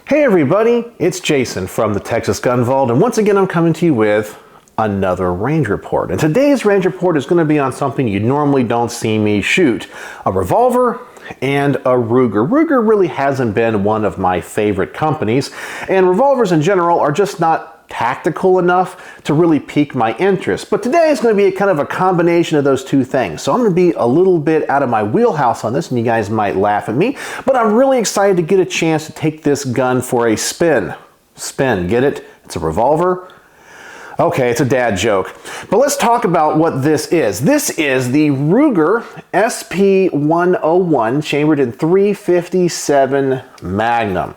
Hey everybody, it's Jason from the Texas Gun Vault, and once again I'm coming to you with another range report. And today's range report is going to be on something you normally don't see me shoot. A revolver and a Ruger. Ruger really hasn't been one of my favorite companies, and revolvers in general are just not tactical enough to really pique my interest. But today is going to be kind of a combination of those two things. So I'm going to be a little bit out of my wheelhouse on this, and you guys might laugh at me, but I'm really excited to get a chance to take this gun for a spin. Spin, get it? It's a revolver. Okay, it's a dad joke. But let's talk about what this is. This is the Ruger SP101 chambered in .357 Magnum.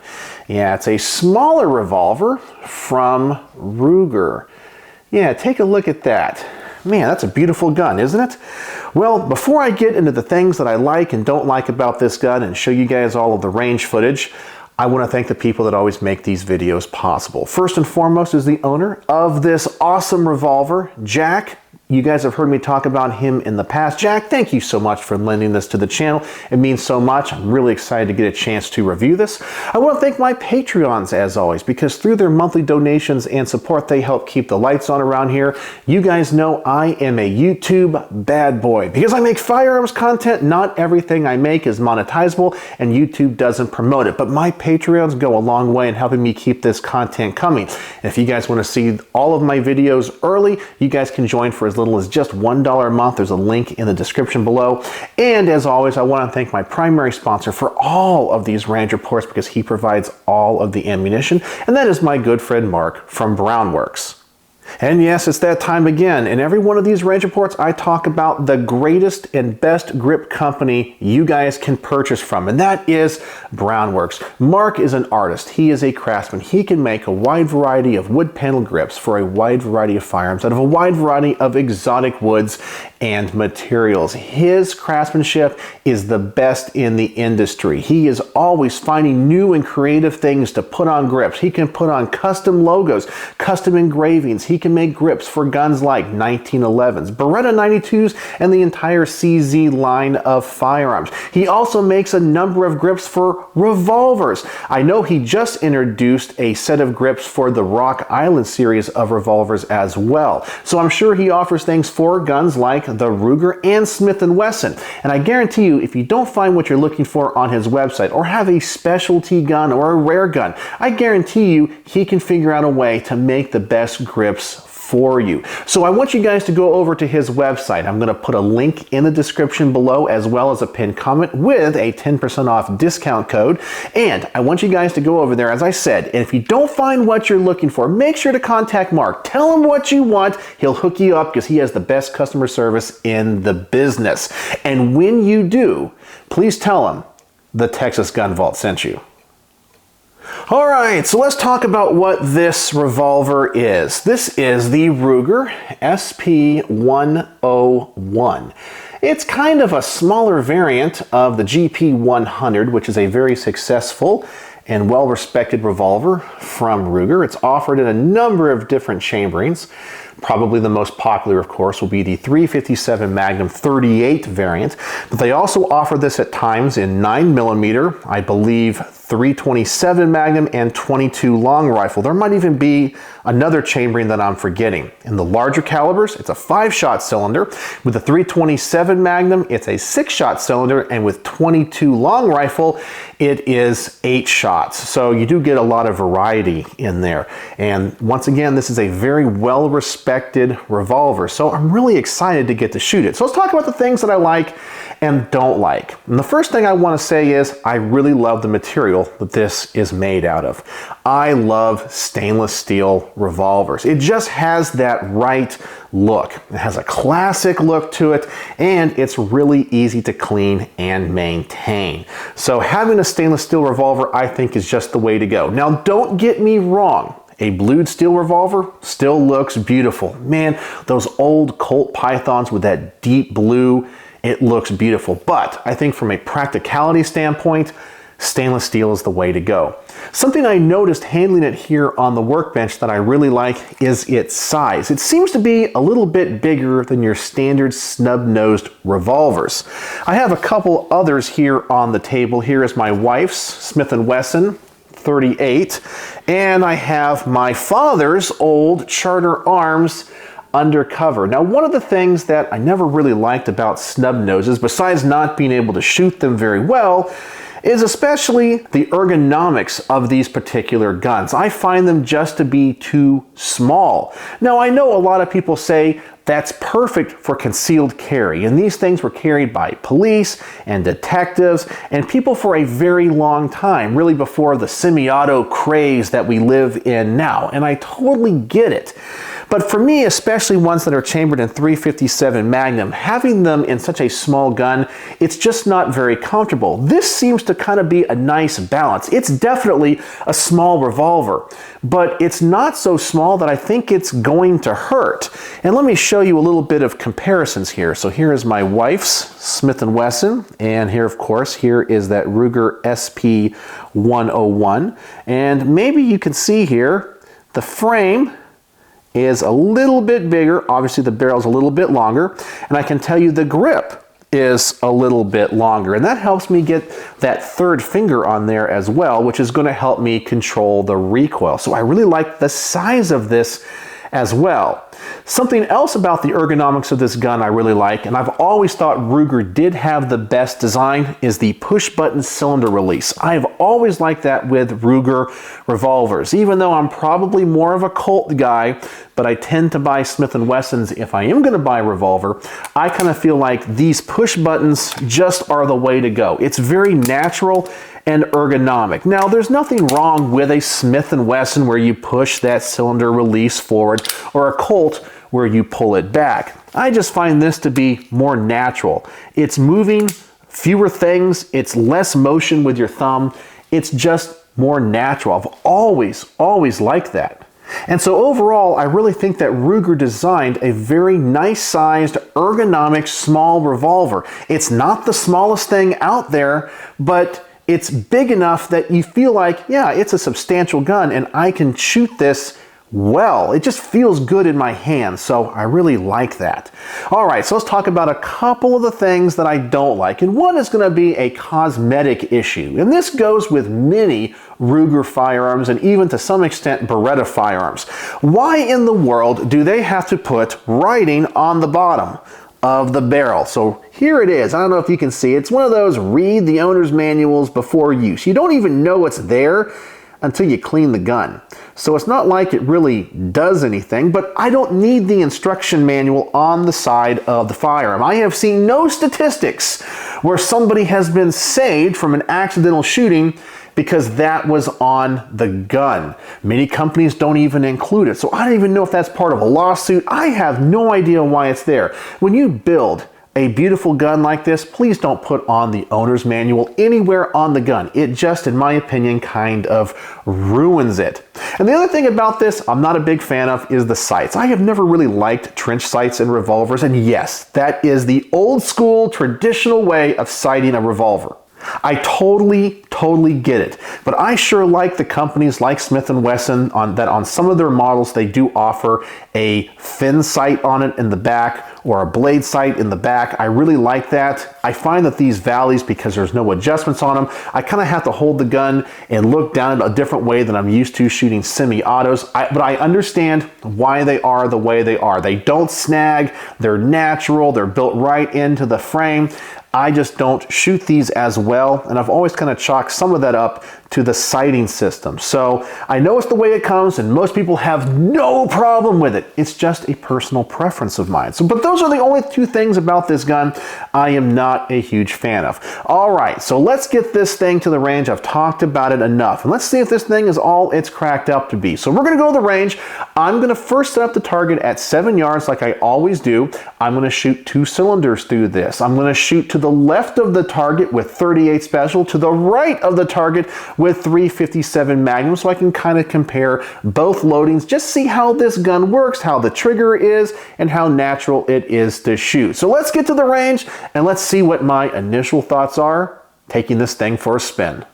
Yeah, it's a smaller revolver from Ruger. Yeah, take a look at that. Man, that's a beautiful gun, isn't it? Well, before I get into the things that I like and don't like about this gun and show you guys all of the range footage, I want to thank the people that always make these videos possible. First and foremost is the owner of this awesome revolver, Jack. You guys have heard me talk about him in the past. Jack, thank you so much for lending this to the channel. It means so much. I'm really excited to get a chance to review this. I want to thank my Patreons as always, because through their monthly donations and support, they help keep the lights on around here. You guys know I am a YouTube bad boy. Because I make firearms content, not everything I make is monetizable, and YouTube doesn't promote it. But my Patreons go a long way in helping me keep this content coming. And if you guys want to see all of my videos early, you guys can join for as little as just $1 a month. There's a link in the description below. And as always, I want to thank my primary sponsor for all of these range reports, because he provides all of the ammunition, and that is my good friend Mark from Brownworks. And yes, it's that time again. In every one of these range reports, I talk about the greatest and best grip company you guys can purchase from, and that is Brownworks. Mark is an artist. He is a craftsman. He can make a wide variety of wood panel grips for a wide variety of firearms out of a wide variety of exotic woods and materials. His craftsmanship is the best in the industry. He is always finding new and creative things to put on grips. He can put on custom logos, custom engravings. He can make grips for guns like 1911s, Beretta 92s, and the entire CZ line of firearms. He also makes a number of grips for revolvers. I know he just introduced a set of grips for the Rock Island series of revolvers as well. So I'm sure he offers things for guns like the Ruger and Smith & Wesson. And I guarantee you, if you don't find what you're looking for on his website, or have a specialty gun or a rare gun, I guarantee you he can figure out a way to make the best grips for you. So I want you guys to go over to his website. I'm going to put a link in the description below, as well as a pinned comment with a 10% off discount code. And I want you guys to go over there, as I said, and if you don't find what you're looking for, make sure to contact Mark. Tell him what you want. He'll hook you up, because he has the best customer service in the business. And when you do, please tell him the Texas Gun Vault sent you. All right, so let's talk about what this revolver is. This is the Ruger SP101. It's kind of a smaller variant of the GP100, which is a very successful and well-respected revolver from Ruger. It's offered in a number of different chamberings. Probably the most popular, of course, will be the .357 Magnum 38 variant, but they also offer this at times in 9mm, I believe .327 Magnum, and .22 long rifle. There might even be another chambering that I'm forgetting. In the larger calibers, it's a 5-shot cylinder. With the .327 Magnum, it's a 6-shot cylinder, and with .22 long rifle, it is 8 shots. So you do get a lot of variety in there. And once again, this is a very well-respected revolver, so I'm really excited to get to shoot it. So let's talk about the things that I like and don't like. And the first thing I want to say is I really love the material that this is made out of. I love stainless steel revolvers. It just has that right look. It has a classic look to it, and it's really easy to clean and maintain. So having a stainless steel revolver, I think, is just the way to go. Now, don't get me wrong. A blued steel revolver still looks beautiful. Man, those old Colt Pythons with that deep blue, it looks beautiful. But I think from a practicality standpoint, stainless steel is the way to go. Something I noticed handling it here on the workbench that I really like is its size. It seems to be a little bit bigger than your standard snub-nosed revolvers. I have a couple others here on the table. Here is my wife's Smith & Wesson .38, and I have my father's old Charter Arms undercover. Now, one of the things that I never really liked about snub noses, besides not being able to shoot them very well, is especially the ergonomics of these particular guns. I find them just to be too small. Now, I know a lot of people say that's perfect for concealed carry, and these things were carried by police and detectives and people for a very long time, really before the semi-auto craze that we live in now, and I totally get it. But for me, especially ones that are chambered in .357 Magnum, having them in such a small gun, it's just not very comfortable. This seems to kind of be a nice balance. It's definitely a small revolver, but it's not so small that I think it's going to hurt. And let me show you a little bit of comparisons here. So here is my wife's Smith & Wesson, and here, of course, here is that Ruger SP101. And maybe you can see here, the frame is a little bit bigger. Obviously the barrel's a little bit longer, and I can tell you the grip is a little bit longer, and that helps me get that third finger on there as well, which is going to help me control the recoil. So I really like the size of this as well. Something else about the ergonomics of this gun I really like, and I've always thought Ruger did have the best design, is the push-button cylinder release. I've always liked that with Ruger revolvers, even though I'm probably more of a Colt guy, but I tend to buy Smith & Wessons if I am going to buy a revolver. I kind of feel like these push buttons just are the way to go. It's very natural and ergonomic. Now, there's nothing wrong with a Smith & Wesson where you push that cylinder release forward, or a Colt where you pull it back. I just find this to be more natural. It's moving fewer things, it's less motion with your thumb, it's just more natural. I've always liked that. And so overall, I really think that Ruger designed a very nice sized, ergonomic, small revolver. It's not the smallest thing out there, but it's big enough that you feel like, yeah, it's a substantial gun and I can shoot this well. It just feels good in my hand, so I really like that. All right, so let's talk about a couple of the things that I don't like, and one is going to be a cosmetic issue, and this goes with many Ruger firearms and even to some extent Beretta firearms. Why in the world do they have to put writing on the bottom of the barrel? So here it is. I don't know if you can see. It's one of those read the owner's manuals before use. You don't even know it's there until you clean the gun. So it's not like it really does anything, but I don't need the instruction manual on the side of the firearm. I have seen no statistics where somebody has been saved from an accidental shooting because that was on the gun. Many companies don't even include it, so I don't even know if that's part of a lawsuit. I have no idea why it's there. When you build a beautiful gun like this, please don't put on the owner's manual anywhere on the gun. It just, in my opinion, kind of ruins it. And the other thing about this I'm not a big fan of is the sights. I have never really liked trench sights in revolvers, and yes, that is the old school traditional way of sighting a revolver. I totally get it, but I sure like the companies like Smith & Wesson on some of their models they do offer a fin sight on it in the back or a blade sight in the back. I really like that. I find that these valleys, because there's no adjustments on them, I kind of have to hold the gun and look down a different way than I'm used to shooting semi-autos, but I understand why they are the way they are. They don't snag, they're natural, they're built right into the frame. I just don't shoot these as well, and I've always kind of chalked some of that up to the sighting system. So I know it's the way it comes, and most people have no problem with it. It's just a personal preference of mine. So, but those are the only two things about this gun I am not a huge fan of. All right, so let's get this thing to the range. I've talked about it enough, and let's see if this thing is all it's cracked up to be. So we're gonna go to the range. I'm gonna first set up the target at 7 yards like I always do. I'm gonna shoot 2 cylinders through this. I'm gonna shoot to the left of the target with .38 Special, to the right of the target with .357 Magnum, so I can kind of compare both loadings, just see how this gun works, how the trigger is, and how natural it is to shoot. So let's get to the range and let's see what my initial thoughts are taking this thing for a spin.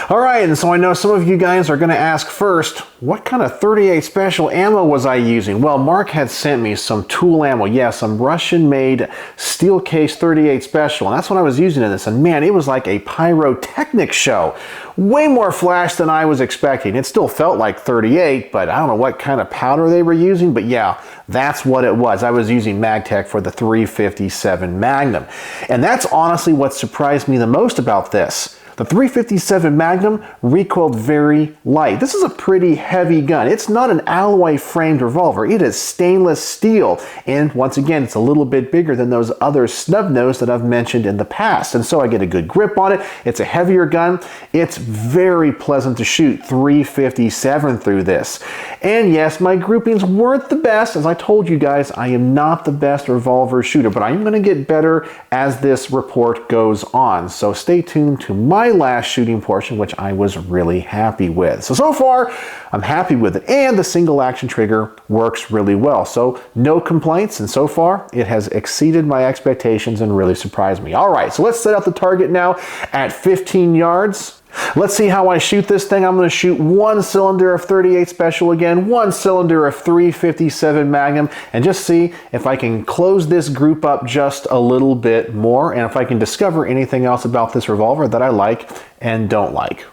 All right, and so I know some of you guys are going to ask first, what kind of 38 special ammo was I using? Well, Mark had sent me some tool ammo, yeah, some Russian-made steel case 38 special, and that's what I was using in this, and man, it was like a pyrotechnic show. Way more flash than I was expecting. It still felt like 38, but I don't know what kind of powder they were using, but yeah, that's what it was. I was using MagTech for the 357 Magnum, and that's honestly what surprised me the most about this. The 357 Magnum recoiled very light. This is a pretty heavy gun. It's not an alloy framed revolver. It is stainless steel. And once again, it's a little bit bigger than those other snub nose that I've mentioned in the past. And so I get a good grip on it. It's a heavier gun. It's very pleasant to shoot 357 through this. And yes, my groupings weren't the best. As I told you guys, I am not the best revolver shooter, but I'm going to get better as this report goes on. So stay tuned to my last shooting portion, which I was really happy with. So far, I'm happy with it, and the single action trigger works really well. So no complaints, and so far, it has exceeded my expectations and really surprised me. All right, so let's set up the target now at 15 yards. Let's see how I shoot this thing. I'm going to shoot one cylinder of 38 Special again, one cylinder of 357 Magnum, and just see if I can close this group up just a little bit more, and if I can discover anything else about this revolver that I like and don't like.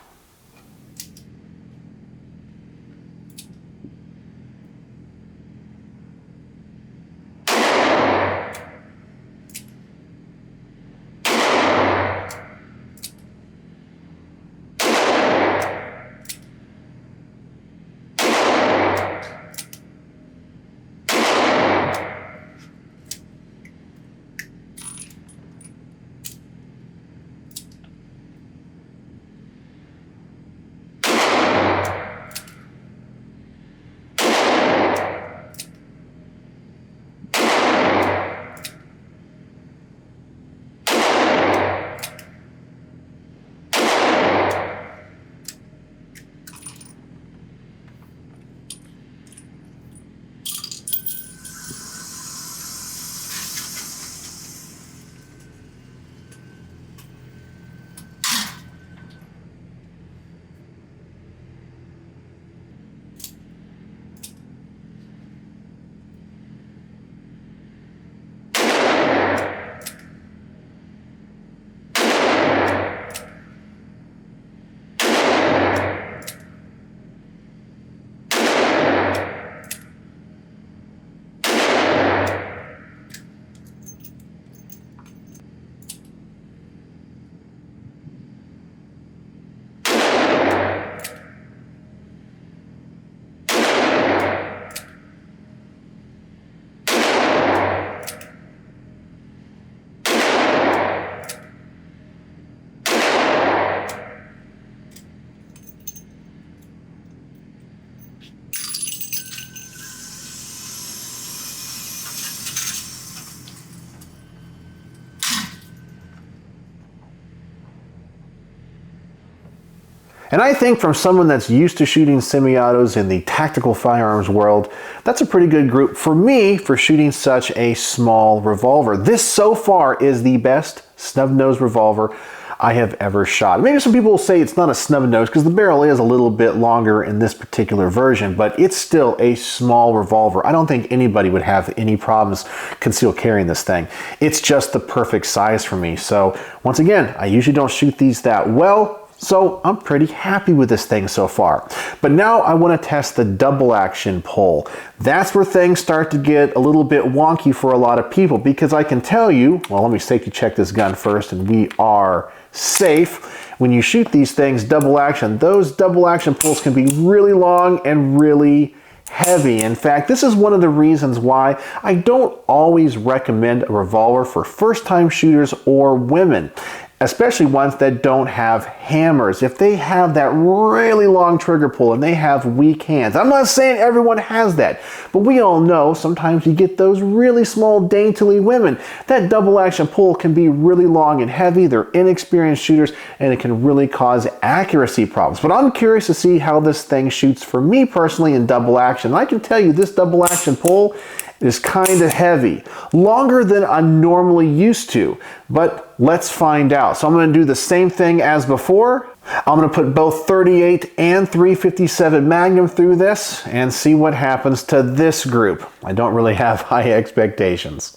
And I think from someone that's used to shooting semi-autos in the tactical firearms world, that's a pretty good group for me for shooting such a small revolver. This so far is the best snub-nosed revolver I have ever shot. Maybe some people will say it's not a snub-nose because the barrel is a little bit longer in this particular version, but it's still a small revolver. I don't think anybody would have any problems concealed carrying this thing. It's just the perfect size for me. So once again, I usually don't shoot these that well, so I'm pretty happy with this thing so far. But now I want to test the double action pull. That's where things start to get a little bit wonky for a lot of people, because I can tell you, well, let me safety check this gun first, and we are safe. When you shoot these things double action, those double action pulls can be really long and really heavy. In fact, this is one of the reasons why I don't always recommend a revolver for first-time shooters or women, especially ones that don't have hammers. If they have that really long trigger pull and they have weak hands, I'm not saying everyone has that, but we all know sometimes you get those really small, daintily women. That double action pull can be really long and heavy. They're inexperienced shooters, and it can really cause accuracy problems. But I'm curious to see how this thing shoots for me personally in double action. And I can tell you this double action pull is kind of heavy, longer than I'm normally used to, but let's find out. So I'm going to do the same thing as before. I'm going to put both 38 and 357 Magnum through this and see what happens to this group. I don't really have high expectations.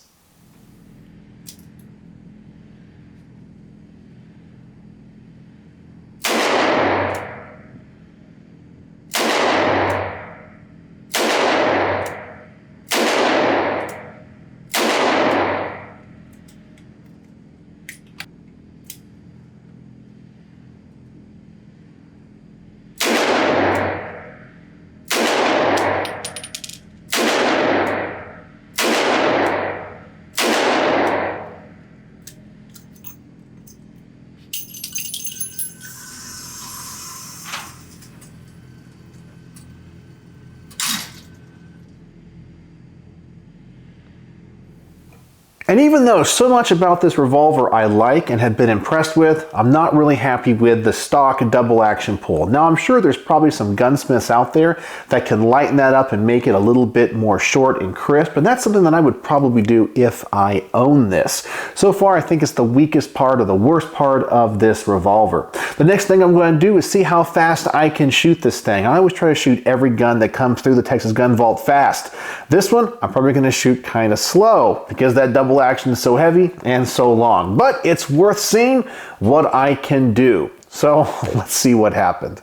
And even though so much about this revolver I like and have been impressed with, I'm not really happy with the stock double action pull. Now I'm sure there's probably some gunsmiths out there that can lighten that up and make it a little bit more short and crisp, and that's something that I would probably do if I own this. So far I think it's the weakest part or the worst part of this revolver. The next thing I'm going to do is see how fast I can shoot this thing. I always try to shoot every gun that comes through the Texas Gun Vault fast. This one I'm probably going to shoot kind of slow because that double action is so heavy and so long, but it's worth seeing what I can do. So let's see what happened.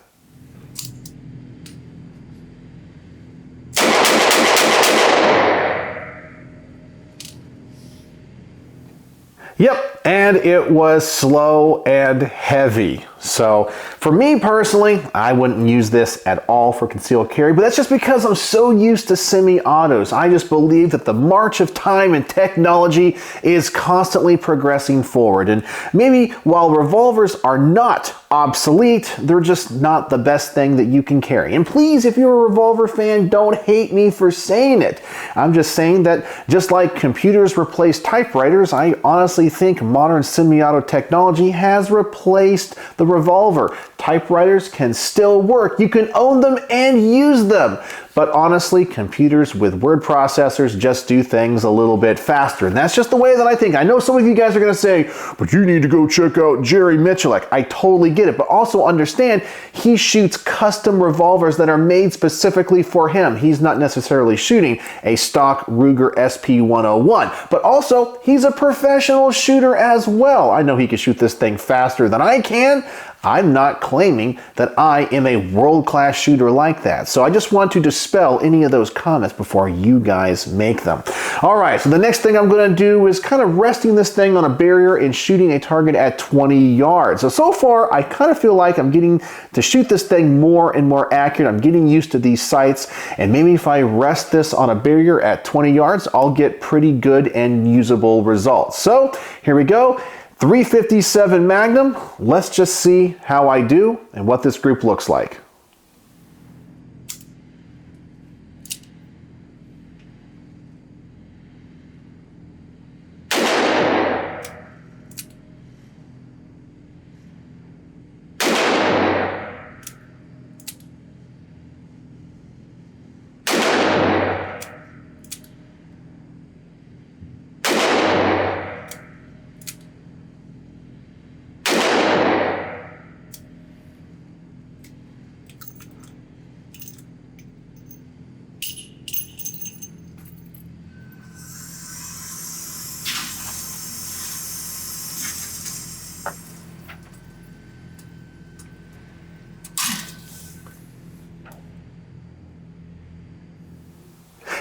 Yep, and it was slow and heavy. So for me personally, I wouldn't use this at all for concealed carry, but that's just because I'm so used to semi-autos. I just believe that the march of time and technology is constantly progressing forward. And maybe while revolvers are not obsolete, they're just not the best thing that you can carry. And please, if you're a revolver fan, don't hate me for saying it. I'm just saying that just like computers replaced typewriters, I honestly think modern semi-auto technology has replaced the revolver. Typewriters can still work. You can own them and use them. But honestly, computers with word processors just do things a little bit faster. And that's just the way that I think. I know some of you guys are going to say, but you need to go check out Jerry Michalek. I totally get it. But also understand, he shoots custom revolvers that are made specifically for him. He's not necessarily shooting a stock Ruger SP101. But also, he's a professional shooter as well. I know he can shoot this thing faster than I can. I'm not claiming that I am a world-class shooter like that. So I just want to dispel any of those comments before you guys make them. All right, so the next thing I'm going to do is kind of resting this thing on a barrier and shooting a target at 20 yards. So far, I kind of feel like I'm getting to shoot this thing more and more accurate. I'm getting used to these sights, and maybe if I rest this on a barrier at 20 yards, I'll get pretty good and usable results. So here we go. 357 Magnum. Let's just see how I do and what this group looks like.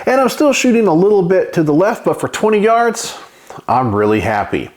And I'm still shooting a little bit to the left, but for 20 yards, I'm really happy.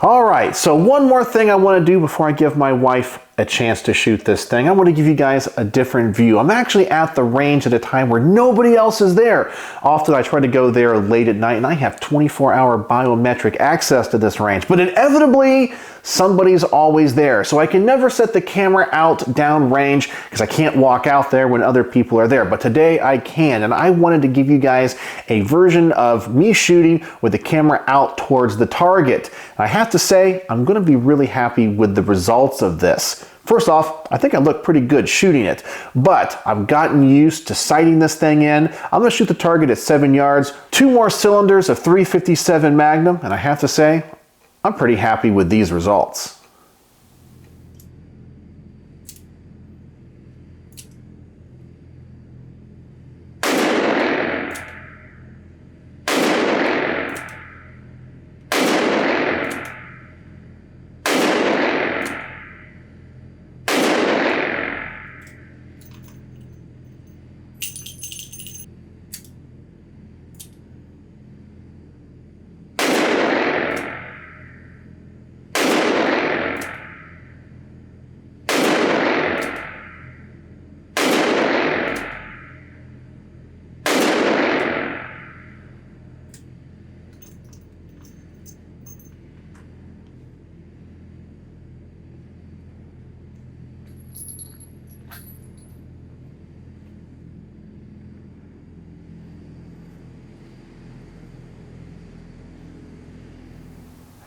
All right, so one more thing I want to do before I give my wife a chance to shoot this thing. I want to give you guys a different view. I'm actually at the range at a time where nobody else is there. Often I try to go there late at night and I have 24-hour biometric access to this range, but inevitably somebody's always there. So I can never set the camera out downrange because I can't walk out there when other people are there. But today I can, and I wanted to give you guys a version of me shooting with the camera out towards the target. I have to say, I'm going to be really happy with the results of this. First off, I think I look pretty good shooting it, but I've gotten used to sighting this thing in. I'm gonna shoot the target at 7 yards, 2 more cylinders of .357 Magnum, and I have to say, I'm pretty happy with these results.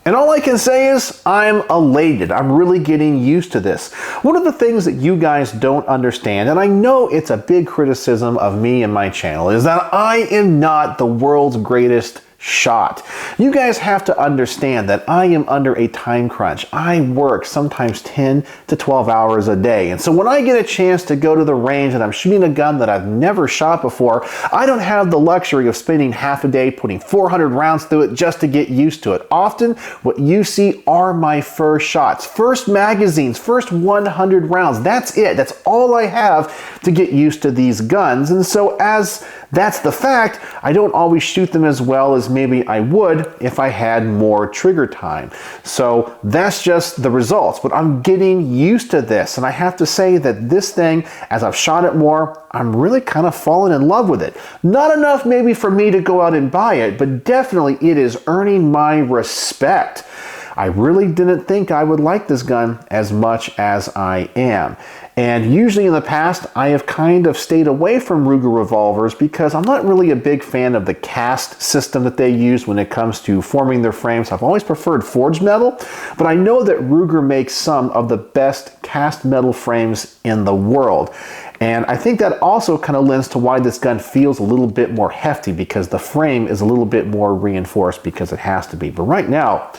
And all I can say is I'm elated. I'm really getting used to this. One of the things that you guys don't understand, and I know it's a big criticism of me and my channel, is that I am not the world's greatest shot. You guys have to understand that I am under a time crunch. I work sometimes 10 to 12 hours a day. And so when I get a chance to go to the range and I'm shooting a gun that I've never shot before, I don't have the luxury of spending half a day putting 400 rounds through it just to get used to it. Often what you see are my first shots, first magazines, first 100 rounds. That's it. That's all I have to get used to these guns. And so as that's the fact, I don't always shoot them as well as maybe I would if I had more trigger time. So that's just the results, but I'm getting used to this. And I have to say that this thing, as I've shot it more, I'm really kind of falling in love with it. Not enough maybe for me to go out and buy it, but definitely it is earning my respect. I really didn't think I would like this gun as much as I am. And usually in the past, I have kind of stayed away from Ruger revolvers because I'm not really a big fan of the cast system that they use when it comes to forming their frames. I've always preferred forged metal, but I know that Ruger makes some of the best cast metal frames in the world. And I think that also kind of lends to why this gun feels a little bit more hefty, because the frame is a little bit more reinforced because it has to be. But right now,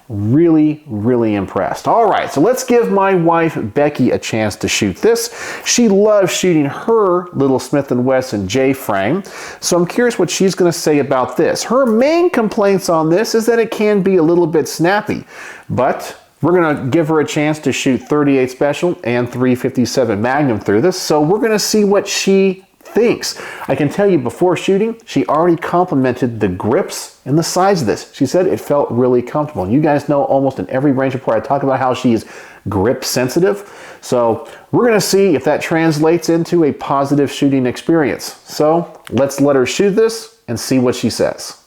really, really impressed. All right, so let's give my wife Becky a chance to shoot this. She loves shooting her little Smith & Wesson J frame, so I'm curious what she's going to say about this. Her main complaints on this is that it can be a little bit snappy, but we're going to give her a chance to shoot 38 Special and .357 Magnum through this, so we're going to see what she thinks. I can tell you before shooting, she already complimented the grips and the size of this. She said it felt really comfortable. And you guys know almost in every range report I talk about how she is grip sensitive. So we're going to see if that translates into a positive shooting experience. So let's let her shoot this and see what she says.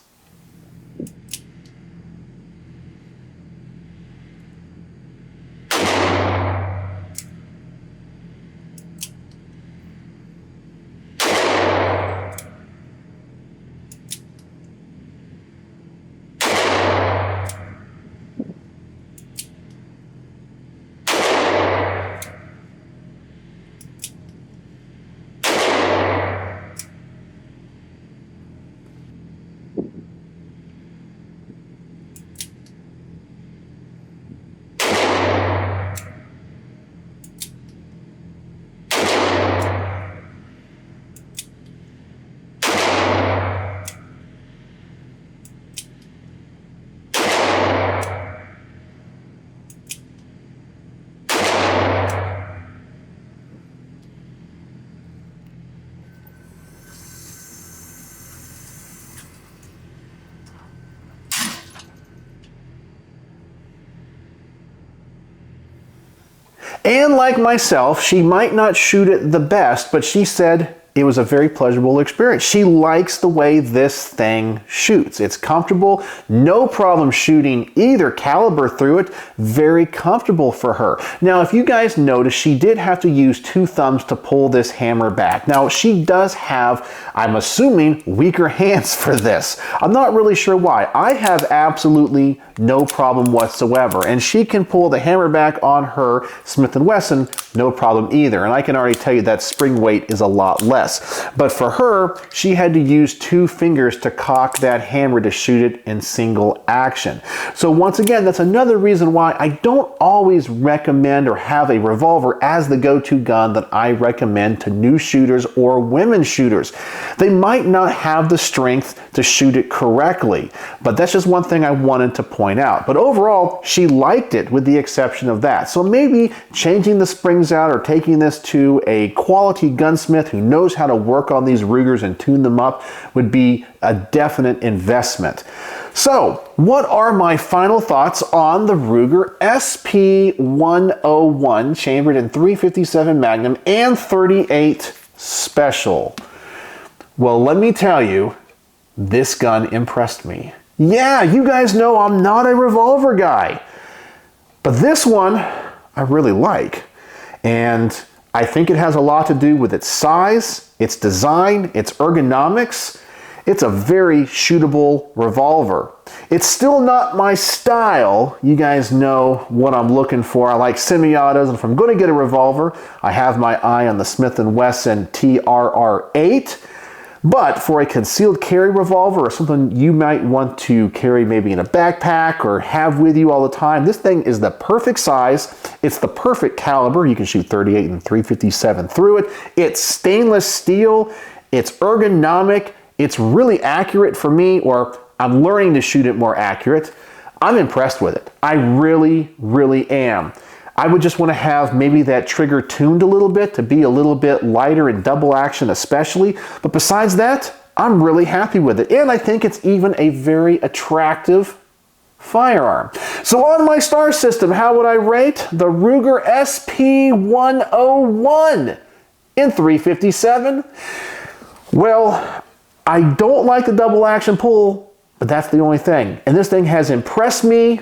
And like myself, she might not shoot it the best, but she said it was a very pleasurable experience. She likes the way this thing shoots. It's comfortable, no problem shooting either caliber through it, very comfortable for her. Now, if you guys notice, she did have to use 2 thumbs to pull this hammer back. Now, she does have, I'm assuming, weaker hands for this. I'm not really sure why. I have absolutely no problem whatsoever. And she can pull the hammer back on her Smith & Wesson, no problem either. And I can already tell you that spring weight is a lot less. But for her, she had to use 2 fingers to cock that hammer to shoot it in single action. So once again, that's another reason why I don't always recommend or have a revolver as the go-to gun that I recommend to new shooters or women shooters. They might not have the strength to shoot it correctly, but that's just one thing I wanted to point out. But overall, she liked it with the exception of that. So maybe changing the springs out or taking this to a quality gunsmith who knows how to work on these Rugers and tune them up would be a definite investment. So, what are my final thoughts on the Ruger SP101 chambered in .357 Magnum and .38 Special? Well, let me tell you, this gun impressed me. Yeah, you guys know I'm not a revolver guy, but this one I really like. And I think it has a lot to do with its size, its design, its ergonomics. It's a very shootable revolver. It's still not my style. You guys know what I'm looking for. I like semi-autos, and if I'm going to get a revolver, I have my eye on the Smith & Wesson TRR-8. But for a concealed carry revolver or something you might want to carry maybe in a backpack or have with you all the time, this thing is the perfect size. It's the perfect caliber. You can shoot .38 and .357 through it. It's stainless steel. It's ergonomic. It's really accurate for me, or I'm learning to shoot it more accurate. I'm impressed with it. I really, really am. I would just want to have maybe that trigger tuned a little bit to be a little bit lighter in double action especially. But besides that, I'm really happy with it. And I think it's even a very attractive firearm. So on my star system, how would I rate the Ruger SP101 in .357? Well, I don't like the double action pull, but that's the only thing. And this thing has impressed me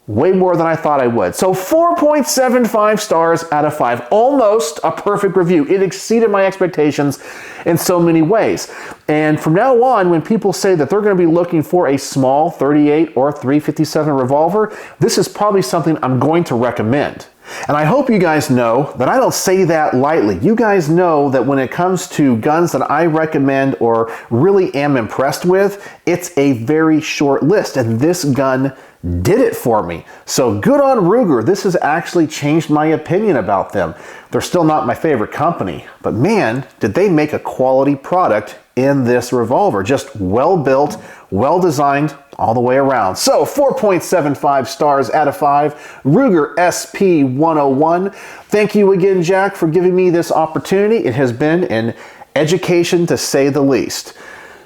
way more than I thought I would. So 4.75 stars out of 5. Almost a perfect review. It exceeded my expectations in so many ways. And from now on, when people say that they're going to be looking for a small .38 or .357 revolver, this is probably something I'm going to recommend. And I hope you guys know that I don't say that lightly. You guys know that when it comes to guns that I recommend or really am impressed with, it's a very short list, and this gun did it for me. So good on Ruger. This has actually changed my opinion about them. They're still not my favorite company, but man, did they make a quality product in this revolver. Just well built, well designed all the way around. So 4.75 stars out of 5, Ruger SP101. Thank you again, Jack, for giving me this opportunity. It has been an education to say the least.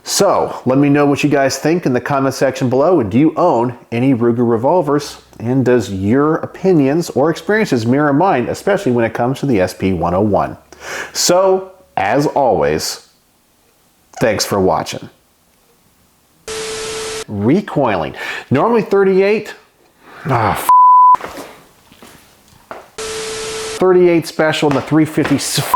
So let me know what you guys think in the comment section below. And do you own any Ruger revolvers? And does your opinions or experiences mirror mine, especially when it comes to the SP101? So, as always, thanks for watching. Recoiling. Normally 38. 38 special in the .350.